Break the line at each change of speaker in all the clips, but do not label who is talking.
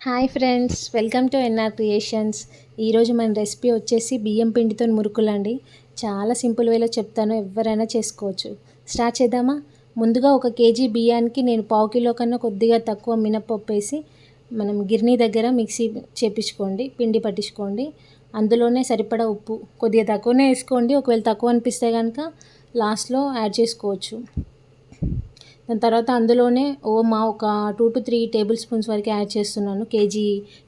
Hi friends, welcome to NR creations. ఈరోజు మన recipe వచ్చేసి బియ్యం పిండితో మురుకులండి. చాలా సింపుల్ వేలో చెప్తాను, ఎవరైనా చేసుకోవచ్చు. స్టార్ట్ చేద్దామా? ముందుగా 1 కేజీ బియ్యానికి నేను 1/2 కిలో కన్నా కొద్దిగా తక్కువ మినపప్పు వేసి మనం గిర్నీ దగ్గర మిక్సీ చేపించుకోండి, పిండి పట్టించుకోండి. అందులోనే సరిపడా ఉప్పు కొద్దిగా తక్కువనే వేసుకోండి, ఒకవేళ తక్కువ అనిపిస్తే కనుక లాస్ట్లో యాడ్ చేసుకోవచ్చు. దాని తర్వాత అందులోనే ఓమా ఒక 2 to 3 టేబుల్ స్పూన్స్ వరకు యాడ్ చేస్తున్నాను కేజీ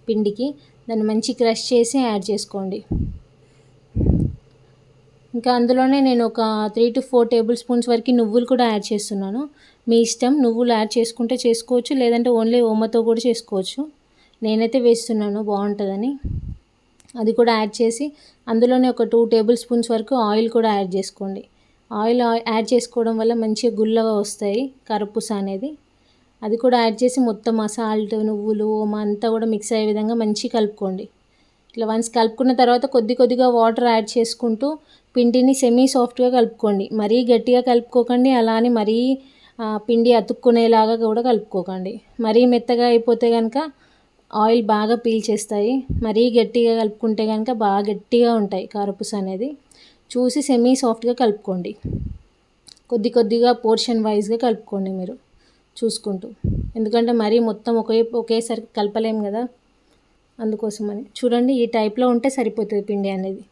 పిండికి. దాన్ని మంచి క్రష్ చేసి యాడ్ చేసుకోండి. ఇంకా అందులోనే నేను ఒక 3 to 4 టేబుల్ స్పూన్స్ వరకు నువ్వులు కూడా యాడ్ చేస్తున్నాను. మీ ఇష్టం, నువ్వులు యాడ్ చేసుకుంటే చేసుకోవచ్చు, లేదంటే ఓన్లీ ఓమతో కూడా చేసుకోవచ్చు. నేనైతే వేస్తున్నాను, బాగుంటుందని. అది కూడా యాడ్ చేసి అందులోనే ఒక 2 టేబుల్ స్పూన్స్ వరకు ఆయిల్ కూడా యాడ్ చేసుకోండి. ఆయిల్ యాడ్ చేసుకోవడం వల్ల మంచిగా గుల్లగా వస్తాయి కారపూస అనేది. అది కూడా యాడ్ చేసి మొత్తం సాల్ట్, నువ్వులు, ఓమా అంతా కూడా మిక్స్ అయ్యే విధంగా మంచిగా కలుపుకోండి. ఇట్లా వన్స్ కలుపుకున్న తర్వాత కొద్దిగా వాటర్ యాడ్ చేసుకుంటూ పిండిని సెమీ సాఫ్ట్గా కలుపుకోండి. మరీ గట్టిగా కలుపుకోకండి, అలా అని మరీ పిండి అతుక్కునేలాగా కూడా కలుపుకోకండి. మరీ మెత్తగా అయిపోతే కనుక ఆయిల్ బాగా పీల్చేస్తాయి. మరీ గట్టిగా కలుపుకుంటే కనుక బాగా గట్టిగా ఉంటాయి కారపూస అనేది. చూసి సెమీ సాఫ్ట్గా కలుపుకోండి. కొద్దిగా పోర్షన్ వైజ్గా కలుపుకోండి మీరు చూసుకుంటూ, ఎందుకంటే మరీ మొత్తం ఒకేసారి కలపలేము కదా, అందుకోసమని. చూడండి, ఈ టైప్లో ఉంటే సరిపోతుంది పిండి అనేది.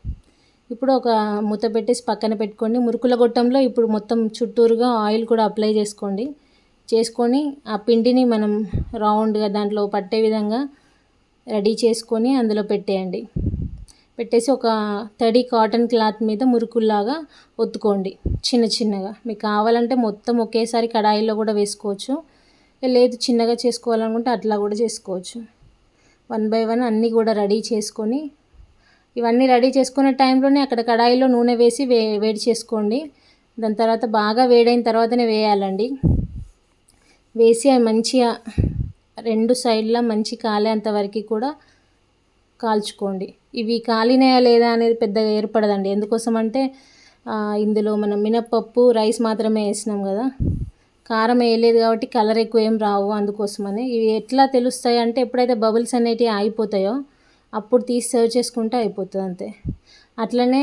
ఇప్పుడు ఒక మూత పెట్టేసి పక్కన పెట్టుకోండి. మురుకుల గొట్టంలో ఇప్పుడు మొత్తం చుట్టూరుగా ఆయిల్ కూడా అప్లై చేసుకొని ఆ పిండిని మనం రౌండ్గా దాంట్లో పట్టే విధంగా రెడీ చేసుకొని అందులో పెట్టేసి ఒక తడి కాటన్ క్లాత్ మీద మురుకుల్లాగా ఒత్తుకోండి చిన్నగా. మీకు కావాలంటే మొత్తం ఒకేసారి కడాయిలో కూడా వేసుకోవచ్చు, లేదు చిన్నగా చేసుకోవాలనుకుంటే అట్లా కూడా చేసుకోవచ్చు. 1 by 1 అన్నీ కూడా రెడీ చేసుకొని, ఇవన్నీ రెడీ చేసుకునే టైంలోనే అక్కడ కడాయిలో నూనె వేసి వేడి చేసుకోండి. దాని తర్వాత బాగా వేడైన తర్వాతనే వేయాలండి. వేసి అవి మంచిగా 2 సైడ్లా మంచి కాలేంత వరకు కూడా కాల్చుకోండి. ఇవి కాలినాయా లేదా అనేది పెద్దగా ఏర్పడదండి. ఎందుకోసం అంటే ఇందులో మనం మినప్పప్పు, రైస్ మాత్రమే వేసినాం కదా, కారం వేయలేదు కాబట్టి కలర్ ఎక్కువ ఏం రావు. అందుకోసమని ఇవి ఎట్లా తెలుస్తాయి అంటే ఎప్పుడైతే బబుల్స్ అనేటివి ఆగిపోతాయో అప్పుడు తీసి సర్వ్ చేసుకుంటే అయిపోతుంది, అంతే. అట్లనే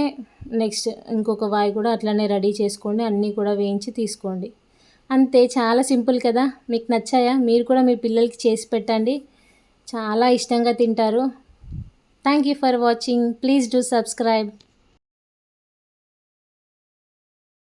నెక్స్ట్ ఇంకొక వాయి కూడా అట్లనే రెడీ చేసుకోండి. అన్నీ కూడా వేయించి తీసుకోండి, అంతే. చాలా సింపుల్ కదా. మీకు నచ్చాయా? మీరు కూడా మీ పిల్లలకి చేసి పెట్టండి, చాలా ఇష్టంగా తింటారు. Thank you for watching. Please do subscribe.